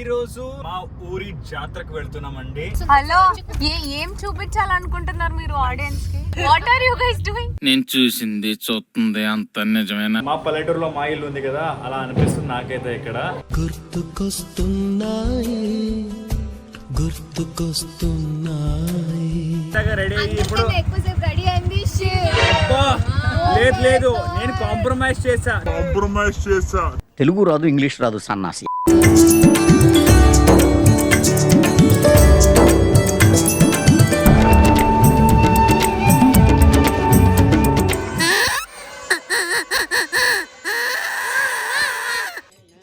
ఈ రోజు మా ఊరి జాతరకు వెళ్తున్నామండి. హలో, ఏం చూపించాలనుకుంటున్నారు మీరు ఆడియన్స్ కి? What are you guys doing? నేను చూసింది చూస్తుంది అంత నిజమేనా? మా పల్లెటూరులో మా ఇల్లు ఉంది కదా, అలా అనిపిస్తుంది నాకైతే. ఇక్కడ గుర్తుకొస్తున్నాయి రెడీ అయ్యి ఇప్పుడు లేదు నేను కాంప్రమైజ్ చేసా. తెలుగు రాదు, ఇంగ్లీష్ రాదు, సన్నాసి.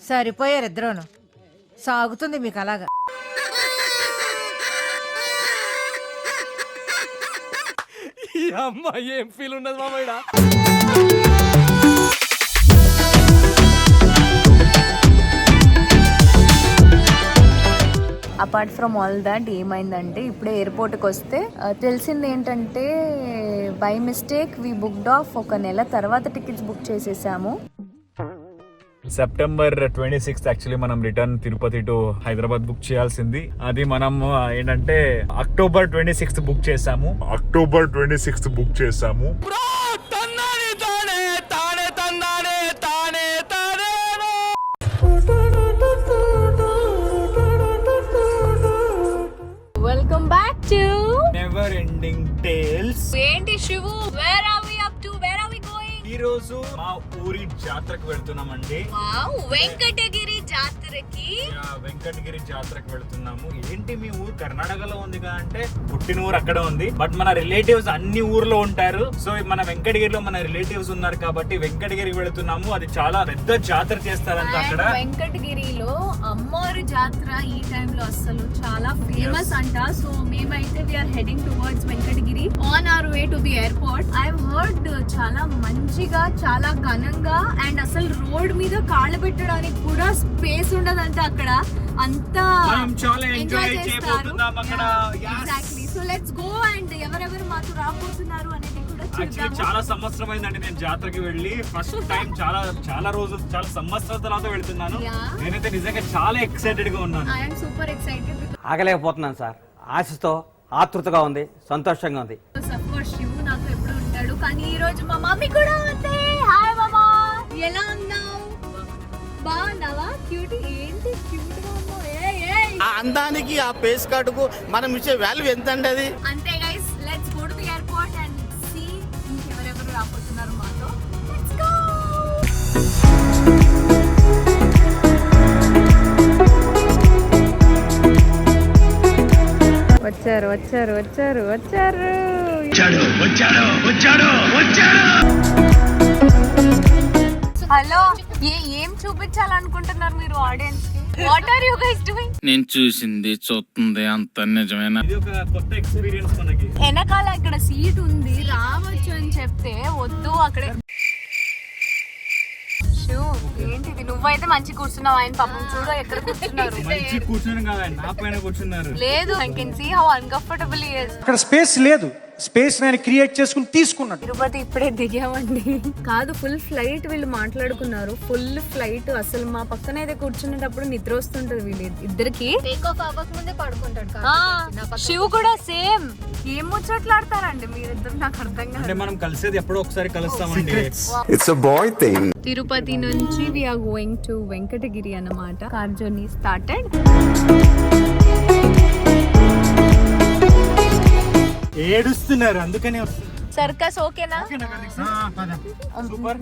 సరిపోయారు ఇద్దరును. సాగుతుంది మీకు అలాగా. అమ్మాయి ఏం ఫీల్ ఉన్నది మామయ్య. అపార్ట్ ఫ్రమ్ ఆల్ దాట్ ఏమైందంటే, ఇప్పుడే ఎయిర్పోర్ట్కి వస్తే తెలిసింది ఏంటంటే, by mistake we booked of ఒక నెల తర్వాత టికెట్స్ బుక్ చేసేసాము. సెప్టెంబర్ 26 యాక్చువల్లీ మనం return Tirupati to Hyderabad book చేయాల్సింది. అది మనం ఏంటంటే అక్టోబర్ 26 బుక్ చేసాము. Welcome back to never ending tales. ఏంటి Shivu, where are we up to, where are we going? ఈ రోజు మా ఊరి జాతరకు వెళ్తున్నామండి. వావ్, వెంకటగిరి జాతరకి. వెంకటగిరి జాతరకు వెళ్తున్నాము. ఏంటి మీ ఊరు కర్ణాటకలో ఉంది కదా అంటే, పుట్టిన ఊరు అక్కడ ఉంది, బట్ మన రిలేటివ్స్ అన్ని ఊర్లో ఉంటారు. సో మన వెంకటగిరిలో మన రిలేటివ్స్ ఉన్నారు కాబట్టి వెంకటగిరికి వెళ్తున్నాము. అది చాలా పెద్ద జాతర చేస్తారంట అక్కడ. వెంకటగిరిలో అమ్మవారి జాతర ఈ టైం లో అసలు చాలా ఫేమస్ అంట. సో మేమైతే we're heading towards Venkatagiri on our way to the airport. I heard చాలా మంచిగా, చాలా ఘనంగా, అండ్ అసలు రోడ్ మీద కాళ్ళు పెట్టడానికి కూడా స్పేస్ ఉండదంట అక్కడ. అంతా చాలా ఎంజాయ్ చేయబోతున్నాం అక్కడ. Exactly. So let's go. And ఎవరెవరు మాకు రాబోతున్నారు అనేది కూడా యాక్చువల్లీ చాలా సంవత్సరం అయిందండి నేను జాతరకి వెళ్ళి. ఫస్ట్ టైం చాలా రోజులు, చాలా సంవత్సరాల తర్వాత వెళ్తున్నాను. నేనైతే నిజంగా చాలా ఎక్సైటెడ్ గా ఉన్నాను. I am super excited. ఆగలేకపోతున్నాను సార్. ఆశతో ఆతృతగా ఉంది, సంతోషంగా ఉంది. అఫ్ కోర్స్ శివు నాతో ఎప్పుడు ఉంటాడు, కానీ ఈ రోజు మా మమ్మీ కూడా ఉంది. హాయ్ మమ్మా, ఎలా ఉన్నావు? బాగున్నావా? క్యూట్. ఏంటి క్యూట్ గా ఉన్నావు? ఆ అందానికి, ఆ పేస్ కార్డుకు మనం ఇచ్చే వాల్యూ ఎంత అండి అది. అంతే guys, let's go to the airport and see ఇంకెవరెవరు రాబోతున్నారు మాతో. Let's go. వచ్చారు వచ్చారు వచ్చారు వచ్చారు. హలో, ఏం చూపించాలనుకుంటున్నారు మీరు ఆడియన్స్ కి? What are you guys doing? నేను చూసింది చూస్తుంది అంత నిజమేనా? ఇది ఒక కొత్త ఎక్స్పీరియన్స్ మనకి. వెనకాల ఇక్కడ సీట్ ఉంది, రావచ్చు అని చెప్తే వద్దు. అక్కడే ఏంటిది, నువ్వైతే మంచి కూర్చున్నావు. ఆయన పాపం చూడు ఎక్కడ కూర్చున్నారు. మంచి కూర్చుని కాదండి, నా పైన కూర్చున్నారు. లేదు, I can see how uncomfortable he is. అక్కడ స్పేస్ లేదు, స్పేస్ నేను క్రియేట్ చేసుకుని తీసుకున్నాను. తిరుపతి ఇప్పుడే దిగామండి. కాదు, ఫుల్ ఫ్లైట్ వీళ్ళు మాట్లాడుకున్నారు. ఫుల్ ఫ్లైట్ అసలు మా పక్కన అయితే కూర్చునేటప్పుడు నిద్ర వస్తుంటది వీళ్ళు ఇద్దరికి. టేక్ ఆఫ్ అవ్వక ముందే పడుకుంటాడు. శివు కూడా సేమ్. ఏం ముచ్చట్లాడతారండి మీరిద్దరు, నాకు అర్థం కాదు. అంటే మనం కలిసేది ఎప్పుడో ఒకసారి కలుస్తామండి. It's a boy thing. Tirupati నుంచి we are going to Venkatagiri అన్నమాట. Car journey started. ఏడుస్తున్నారు అందుకనే. సర్కస్ ఓకేనా?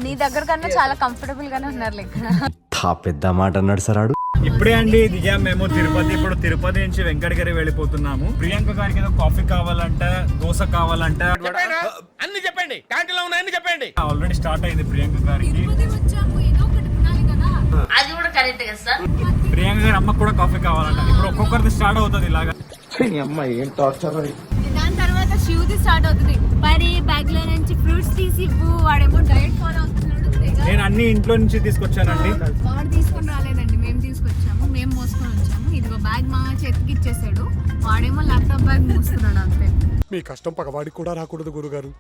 నీ దగ్గర కన్నా చాలా కంఫర్టబుల్ గానే ఉన్నారు లెక్క. పెద్ద మాట అన్నాడు సార్. ఇప్పుడే అండి దిగాం మేము తిరుపతి. ఇప్పుడు తిరుపతి నుంచి వెంకటగిరి వెళ్ళిపోతున్నాము. ప్రియాంక గారికి ఏదో కాఫీ కావాలంట, దోశ కావాలంట, అన్ని చెప్పండి. క్యాంటీన్ లో ఉన్న అన్ని చెప్పండి. ఆల్రెడీ స్టార్ట్ అయింది ప్రియాంక గారికి. అది కూడా కరెక్ట్ కదా సార్. ప్రియాంక గారి అమ్మకు కూడా కాఫీ కావాలంట. ఇప్పుడు ఒక్కొక్కరిది స్టార్ట్ అవుతుంది ఇలాగా. అమ్మాయి ఏం టార్చర్. దాని తర్వాత శివుది స్టార్ట్ అవుతుంది. మరి బ్యాగ్ లో నుంచి ఫ్రూట్స్ తీసి ఇవ్వు. వాడేమో డైట్ ఫాలో అవుతున్నాడు. నేను అన్ని ఇంట్లో నుంచి తీసుకొచ్చానండి. వాడు తీసుకొని రాలేదండి, మేము తీసుకొచ్చాము. మేము మోసుకొని వచ్చాము. ఇదిగో బ్యాగ్ మా చేతికి ఇచ్చేసాడు. వాడేమో ల్యాప్టాప్ బ్యాగ్ మోస్తున్నాడు అంతే. మీ కష్టం పగవాడికి కూడా రాకూడదు గురుగారు.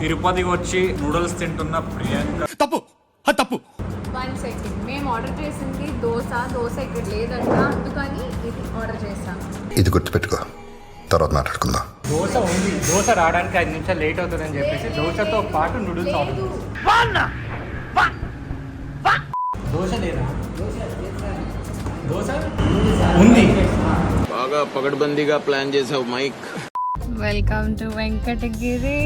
తిరుపతికి వచ్చి నూడిల్స్ తింటున్న ప్రియాంక. తప్పు తప్పు. 1 సెకండ్. మేము ఆర్డర్ చేసింది దోశ ఇక్కడ లేదంట, అందుకని ఇది ఆర్డర్ చేశాను. ఇది గుర్తుపెట్టుకో, తర్వాత మాట్లాడుకుందాం. దోశ ఉంది, దోశ రావడానికి 5 నిమిషాలు లేట్ అవుతుందని చెప్పేసి దోశతో పాటు నూడిల్స్ ఆర్డర్ చేశాను. దోశ లేదా? దోశ ఉంది. బాగా పగడ్బందీగా ప్లాన్ చేసావు Mike. Welcome to Venkatagiri.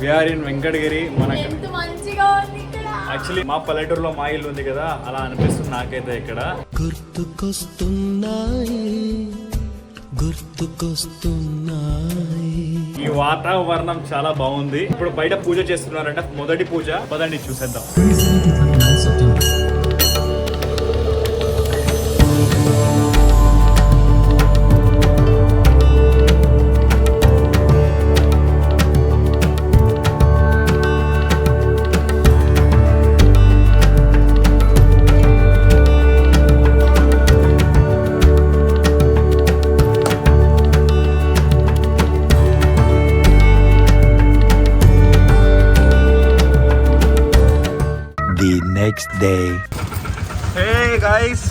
We're in Venkatagiri. మనకు ఎంత మంచిగా ఉంది ఇక్కడ. యాక్చువల్లీ మా పల్లెటూరులో మా ఇల్లు ఉంది కదా, అలా అనిపిస్తుంది నాకైతే ఇక్కడ. ఈ వాతావరణం చాలా బాగుంది. ఇప్పుడు బయట పూజ చేస్తున్నారంట, మొదటి పూజ. పదండి చూసేద్దాం. Next day. Hey guys,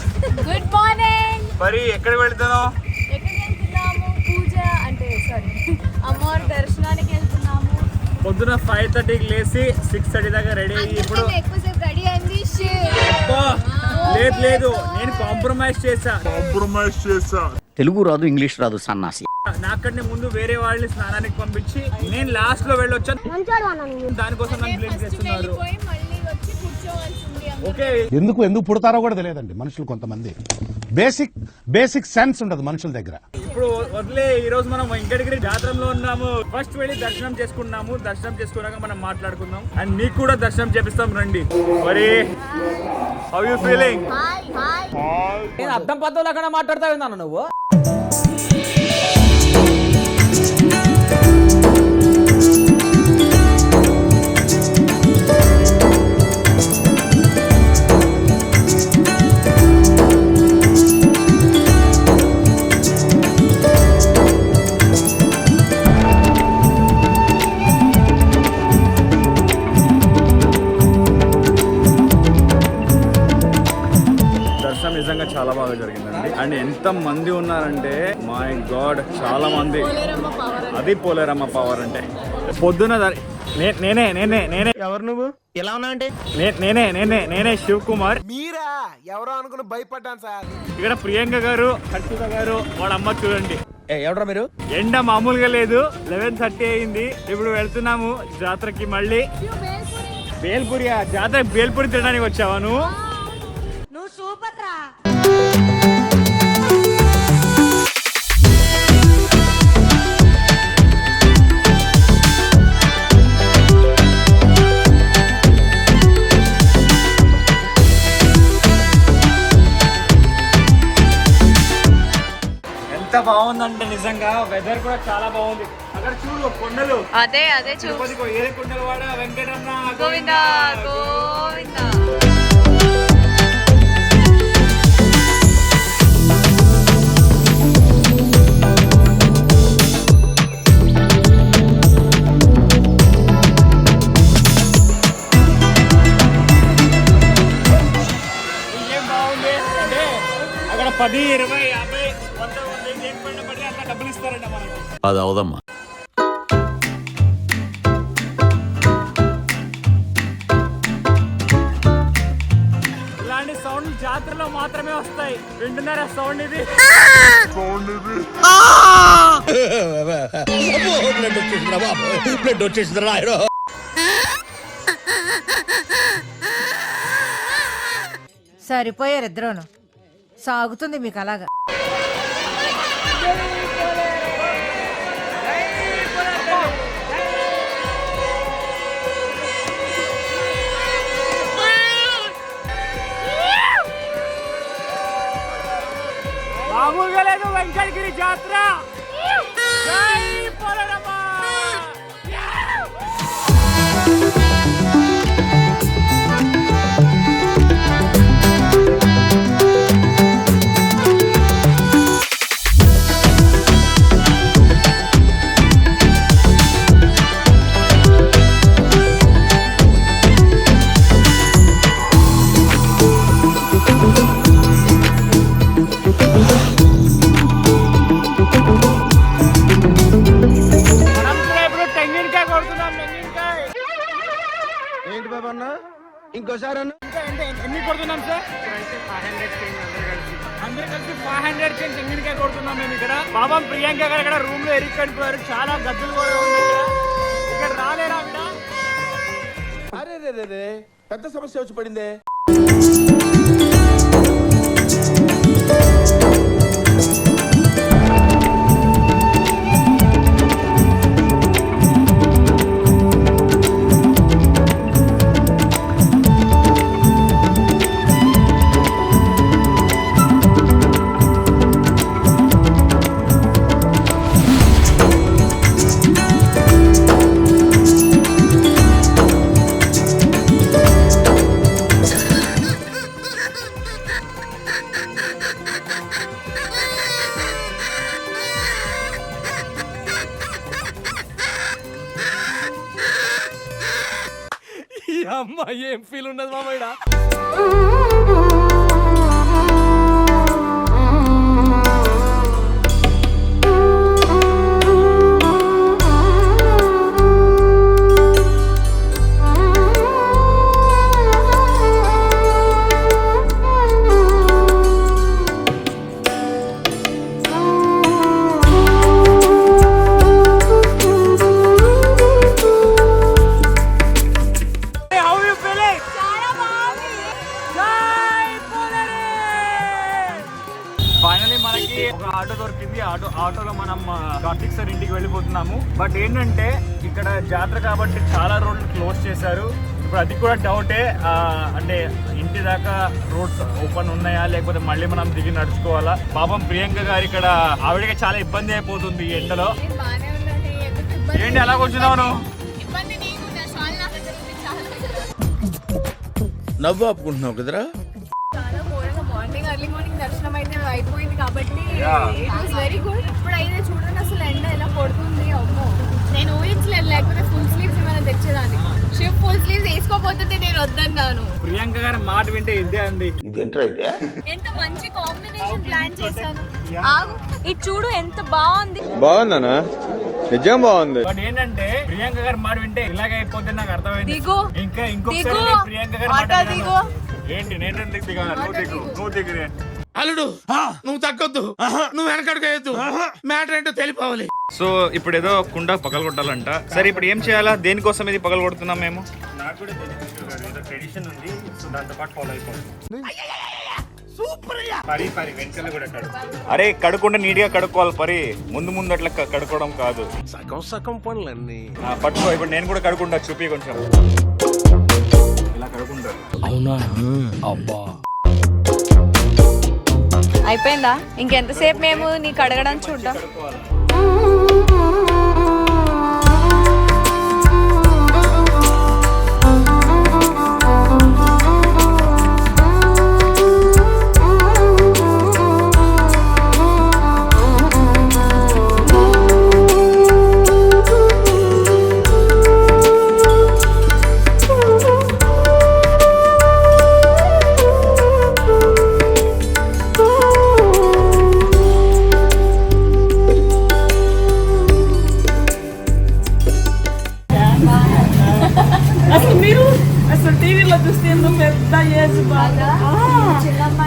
good morning. మరి ఎక్కడికి వెళ్తున్నావు? ఎక్కడికి వెళ్తున్నాము? పూజ అంటే సారీ, అమ్మవారి దర్శనానికి వెళ్తున్నాము. పొద్దున 5:30కి లేసి 6:30 దాకా రెడీ అయ్యి ఇప్పుడు ఎక్కువసేపు రెడీ అయింది. అబ్బా, లేదు నేను కాంప్రమైజ్ చేసా. తెలుగు రాదు ఇంగ్లీష్ రాదు సన్నాసి. నాకంటే ముందు వేరే వాళ్ళని స్నానానికి పంపించి నేను లాస్ట్ లో వెళ్ళొచ్చాను. దానికోసం నన్ను బ్లేమ్ చేస్తున్నారు. వెళ్ళిపోయి మళ్ళీ వచ్చి కూర్చోవాల్సింది. ఓకే, ఎందుకు పుడతారో కూడా తెలియదండి మనుషులు. కొంతమంది బేసిక్ సెన్స్ ఉండదు మనుషుల దగ్గర. ఇప్పుడు వదిలే. ఈ రోజు మనం వెంకటగిరి జాతరలో ఉన్నాము. ఫస్ట్ వెళ్ళి దర్శనం చేసుకున్నాము. దర్శనం చేసుకున్నాక మనం మాట్లాడుకుందాం. అండ్ నీకు కూడా దర్శనం చేపిస్తాం, రండి. మరి హౌ యూ ఫీలింగ్? నేను అర్థం పద్ధతులు అక్కడ మాట్లాడతా ఉన్నాను. నువ్వు నిజంగా చాలా బాగా జరిగిందండి. అండ్ ఎంత మంది ఉన్నారంటే మై గాడ్, చాలా మంది. అది పోలేరమ్మ పవర్ అంటే. పొద్దున నేనే ఎవరు నువ్వు? ఎలా ఉన్నా అంటే నేనే శివ్ కుమార్. మీరా? ఎవరో అనుకుని భయపడ్డాను సార్. ఇక్కడ ప్రియాంక గారు, హర్షిత గారు, వాళ్ళ అమ్మ చూడండి. ఎవడరా మీరు? ఎండ మామూలుగా లేదు. 11:30 అయింది. ఇప్పుడు వెళ్తున్నాము జాతరకి. మళ్ళీ బేల్పూరి జాతర. బేల్పూరి తినడానికి వచ్చావా నువ్వు? సూపర్ రా. ఎంత బాగుందంటే నిజంగా వెదర్ కూడా చాలా బాగుంది. అక్కడ చూడు కొండలు. అదే తిరుపతికి ఏ కొండలు వాడ వెంకటరమణ గోవిందా గోవిందా. ఏం బాగుంది అంటే అక్కడ 10, 20, 50, 100 ఏం పడిన పడి అట్లా డబ్బులు ఇస్తారంట మనకు. అది అవదమ్మా. ఇలాంటి సౌండ్ జాతరలో మాత్రమే వస్తాయి. వింటున్నారా సౌండ్ ఇది? బ్లడ్ వచ్చేసిందిరా. సరిపోయారు ఇద్దరును. సాగుతుంది మీకు అలాగా. మామూలుగా లేదు వెంకటగిరి జాతర. జై పోలేరమ్మ. బాబు అన్న ఇంకోసారి అన్న ఎన్ని కొడుతున్నాం సార్? అందరు కలిసి 500 చేంజ్ ఎన్నికే కొడుతున్నాం మేము ఇక్కడ. పాపం ప్రియాంక గారు ఇక్కడ రూమ్ లో ఎరికడిపోయారు. చాలా గద్దులు కూడా ఉన్నాయి ఇక్కడ రాలేరా ఆవిడ? అరే రే రే పెద్ద సమస్య వచ్చి పడిందే. అమ్మ ఏం ఫీల్ ఉండదు మామ ఇక్కడ. ఫైనలీ మనకి ఒక ఆటో దొరికింది. ఆటోలో మనం కార్తిక్ సార్ ఇంటికి వెళ్ళిపోతున్నాము. బట్ ఏంటంటే ఇక్కడ జాతర కాబట్టి చాలా రోడ్లు క్లోజ్ చేశారు. ఇప్పుడు అది కూడా డౌటే, అంటే ఇంటి దాకా రోడ్స్ ఓపెన్ ఉన్నాయా లేకపోతే మళ్ళీ మనం దిగి నడుచుకోవాలా. పాపం ప్రియాంక గారు ఇక్కడ ఆవిడకి చాలా ఇబ్బంది అయిపోతుంది ఈ ఎండలో. ఏంటి అలా కూర్చున్నావు? నవ్వు ఆపుకుంటున్నావు కదరా. ఎర్లీ మార్నింగ్ దర్శనం అయితే అయిపోయింది కాబట్టి ఇట్ వాస్ వెరీ గుడ్. ఇప్పుడు అయితే చూడండి అసలు ఎండ ఎలా కొడుతుంది. అమ్మో నేను ఊహించలేదు, లేకపోతే ఫుల్ స్లీవ్స్ ఏమైనా తెచ్చేదాన్ని. షిప్ ఫుల్ స్లీవ్స్ వేసుకోపోతుంటే నేను వద్దన్నాను. ప్రియాంక గారి మాట వింటే ఇదే అండి. ఎంత మంచి కాంబినేషన్ ప్లాన్ చేశాను. ఇది చూడు ఎంత బాగుంది. బాగుందనా? నిజం బాగుంది. బట్ ఏంటంటే ప్రియాంక గారి మాట వింటే ఇలాగే అయిపోతే నాకు అర్థమైంది. దిగు ఇంకా ఇంకొకసారి దిగు నేను ప్రియాంక గారి మాట ఆటో వినను. దిగు. ఏంటి నేనంటే నువ్వు దిగు అల్లుడు నువ్వు తగ్గొద్దు, నువ్వు వెనకడుగు, మ్యాటర్ ఏంటో తెలిపోవాలి. సో ఇప్పుడు ఏదో కుండ పగలగొట్టాలంట. సరే ఇప్పుడు ఏం చేయాలా? దేనికోసం ఇది పగలగొడుతున్నాం మేము? నాకు కూడా తెలియదు, ట్రెడిషన్ ఉంది. సో దాంతో పాటు ఫాలో అయిపోతుంది. అరే కడుక్కుంటే నీట్ గా కడుక్కోవాలి పరి. ముందు అట్లా కడుక్కోవడం కాదు. సగం పనులన్నీ పట్టుకో. ఇప్పుడు నేను కూడా కడుక్కుంటా. చూపి కొంచెం ఇలా కడుక్కుంటా. అవునా? అబ్బా అయిపోయిందా? ఇంకెంతసేపు మేము నీకు అడగడం చూద్దాం.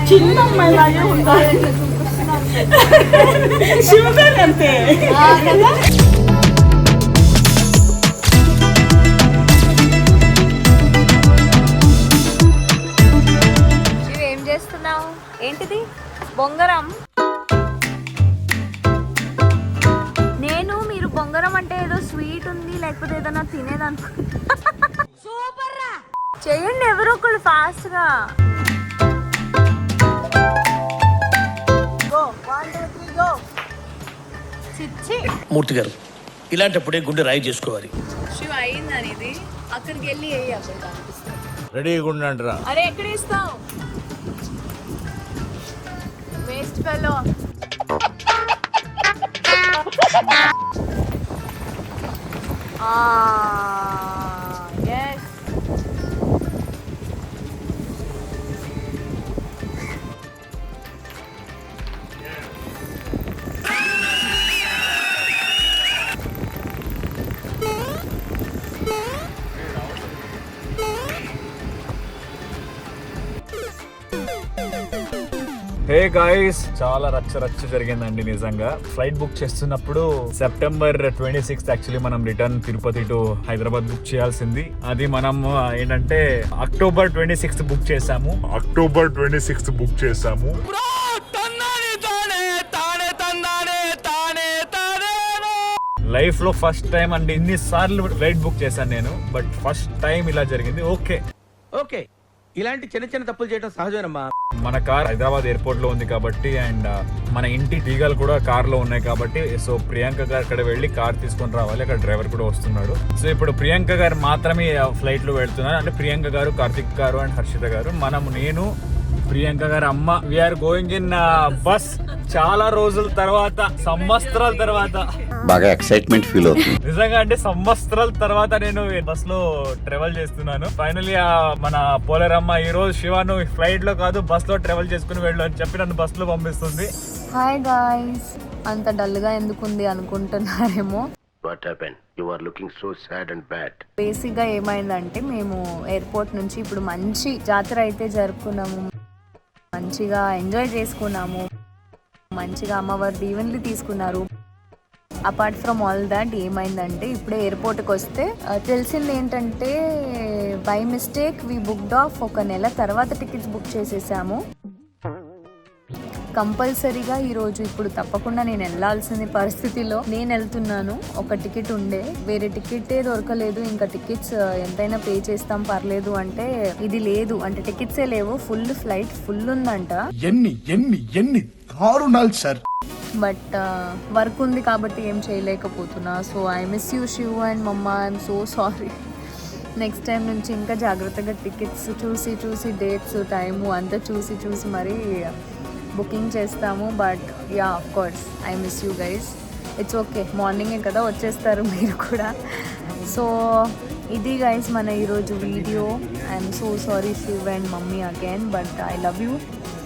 చిన్నమ్మాయిలాగే ఉంటారు. శివగారు అంతే. ఏం చేస్తున్నావు? ఏంటిది? బొంగరం. నేను మీరు బొంగరం అంటే ఏదో స్వీట్ ఉంది లేకపోతే ఏదైనా తినేదనుకుంటా. సూపర్ రా. చేయండి ఎవరో ఒకళ్ళు ఫాస్ట్ గా. మూర్తి గారు ఇలాంటప్పుడే గుండె రాయి చేసుకోవాలి. శివ అయిందని ఇది అక్కడికి వెళ్ళి అక్కడ కనిపిస్తుంది. రెడీగా ఉండండి రా. అరే ఎక్కడ ఇస్తావు? Waste fellow. Yes. Hey guys, చాలా రచ్చ జరిగిందండి నిజంగా. ఫ్లైట్ బుక్ చేస్తున్నప్పుడు September 26 యాక్చువల్లీ మనం return Tirupati to Hyderabad book చేయాల్సింది. అది మనం ఏంటంటే October 26 బుక్ చేసాము. లైఫ్ లో ఫస్ట్ టైం అండి, ఇన్ని సార్లు ఫ్లైట్ బుక్ చేశాను నేను, బట్ ఫస్ట్ టైం ఇలా జరిగింది. ఓకే, ఇలాంటి చిన్న చిన్న తప్పులు చేయడం సహజమేనమ్మా. మన కార్ హైదరాబాద్ ఎయిర్పోర్ట్ లో ఉంది కాబట్టి, అండ్ మన ఇంటి తీగలు కూడా కార్ లో ఉన్నాయి కాబట్టి, సో ప్రియాంక గారు అక్కడ వెళ్ళి కార్ తీసుకొని రావాలి. అక్కడ డ్రైవర్ కూడా వస్తున్నాడు. సో ఇప్పుడు ప్రియాంక గారు మాత్రమే ఫ్లైట్ లో వెళ్తున్నారు. అంటే ప్రియాంక గారు, కార్తిక్ గారు అండ్ హర్షిత గారు, నేను ప్రియాంక గారు అమ్మ, వీఆర్ గోయింగ్ ఇన్ బస్. చాలా రోజుల తర్వాత, సంవత్సరాల తర్వాత బాగా ఎక్సైట్మెంట్ ఫీల్ అవుతుంది. నిజంగా అంటే సంవత్సరాల తర్వాత నేను బస్ లో ట్రావెల్ చేస్తున్నాను. ఫైనలీ మన పోలేరమ్మ ఈ రోజు శివను ఫ్లైట్ లో కాదు బస్ లో ట్రావెల్ చేసుకుని వెళ్ళు అని చెప్పి నన్ను బస్ లో పంపిస్తుంది. హాయ్ గాయ్స్, అంత డల్ గా ఎందుకుంది అనుకుంటున్నారేమో. బేసిక్ గా ఏమైందంటే, మేము ఎయిర్పోర్ట్ నుంచి ఇప్పుడు మంచి జాతర అయితే జరుపుకున్నాము, మంచిగా ఎంజాయ్ చేసుకున్నాము, మంచిగా అమ్మవారి దీవెనలు తీసుకున్నారు. అపార్ట్ ఫ్రమ్ ఆల్ దాట్ ఏమైందంటే, ఇప్పుడే ఎయిర్పోర్ట్కి వస్తే తెలిసింది ఏంటంటే, by mistake we booked of ఒక నెల తర్వాత టికెట్స్ బుక్ చేసేసాము. కంపల్సరీగా ఈరోజు ఇప్పుడు తప్పకుండా నేను వెళ్ళాల్సిన పరిస్థితిలో నేను వెళ్తున్నాను. ఒక టికెట్ ఉండే, వేరే టికెటే దొరకలేదు. ఇంకా టికెట్స్ ఎంతైనా పే చేస్తాం పర్లేదు అంటే, ఇది లేదు అంటే టికెట్సే లేవు, ఫుల్ ఫ్లైట్ ఫుల్ ఉందంట. ఎన్ని దారుణాలు సార్. బట్ వర్క్ ఉంది కాబట్టి ఏం చేయలేకపోతున్నా. So I miss you Shiv and mamma, I'm so sorry. Next time నుంచి ఇంకా జాగ్రత్తగా టికెట్స్ చూసి డేట్స్ టైము అంతా చూసి మరీ బుకింగ్ చేస్తాము. But yeah, of course I miss you guys. It's okay, మార్నింగే కదా వచ్చేస్తారు మీరు కూడా. సో ఇది గైస్ మన ఈరోజు video. I'm so sorry Shiv and mummy again, but I love you.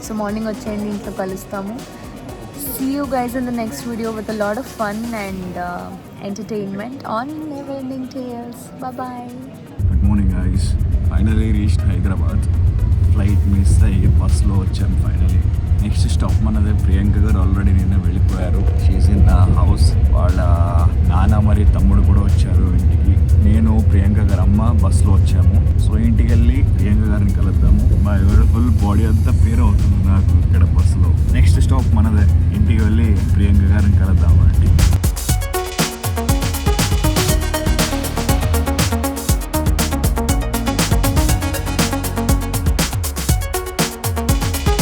So morning వచ్చేయండి, ఇంట్లో కలుస్తాము. See you guys in the next video with a lot of fun and entertainment on Neverending Tales. Bye bye. Good morning guys, finally reached Hyderabad. Flight miss అయ్యి బస్లో వచ్చాము finally. Next stop మనదే. ప్రియాంక గారు already నిన్న వెళ్ళిపోయారు. She's in house. వాళ్ళ నాన్న మరి తమ్ముడు కూడా వచ్చారు ఇంటికి. నేను ప్రియాంక గారు అమ్మ బస్లో వచ్చాము. సో ఇంటికి వెళ్ళి ప్రియాంక గారిని కలుద్దాము. మా ఫుల్ బాడీ అంతా